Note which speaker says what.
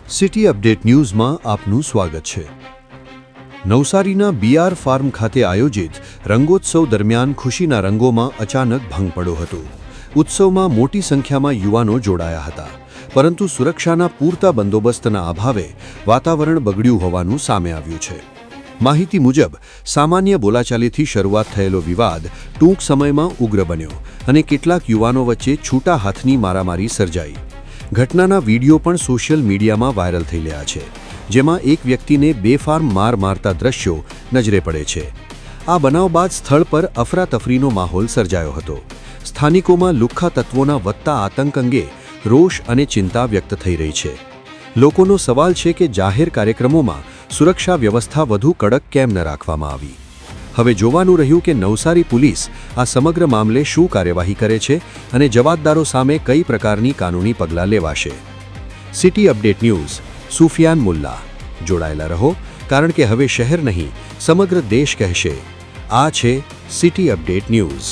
Speaker 1: City update ન્યૂઝમાં આપનું સ્વાગત છે। નવસારીના બીઆર ફાર્મ ખાતે આયોજિત રંગોત્સવ દરમિયાન ખુશીના રંગોમાં અચાનક ભંગ પડ્યો હતો। ઉત્સવમાં મોટી સંખ્યામાં યુવાનો જોડાયા હતા, પરંતુ સુરક્ષાના પૂરતા બંદોબસ્તના અભાવે વાતાવરણ બગડ્યું હોવાનું સામે આવ્યું છે। માહિતી મુજબ સામાન્ય બોલાચાલીથી શરૂઆત થયેલો વિવાદ ટૂંક સમયમાં ઉગ્ર બન્યો અને કેટલાક યુવાનો વચ્ચે છૂટા હાથની મારામારી સર્જાઈ। ઘટનાના વિડીયો પણ સોશિયલ મીડિયામાં વાયરલ થઈ રહ્યા છે, જેમાં એક વ્યક્તિને બેફામ માર મારતા દ્રશ્યો નજરે પડે છે। આ બનાવ બાદ સ્થળ પર અફરાતફરીનો માહોલ સર્જાયો હતો। સ્થાનિકોમાં લુખ્ખા તત્વોના વધતા આતંક અંગે રોષ અને ચિંતા વ્યક્ત થઈ રહી છે। લોકોનો સવાલ છે કે જાહેર કાર્યક્રમોમાં સુરક્ષા વ્યવસ્થા વધુ કડક કેમ ન રાખવામાં આવી। હવે જોવાનું રહ્યું કે નવસારી પોલીસ આ સમગ્ર મામલે શું કાર્યવાહી કરે છે અને જવાબદારો સામે કઈ પ્રકારની કાનૂની પગલાં લેવાશે। City update news Sufiyan Mulla જોડાયેલા રહો, કારણ કે હવે શહેર નહીં સમગ્ર દેશ કહેશે, આ છે સિટી અપડેટ ન્યૂઝ।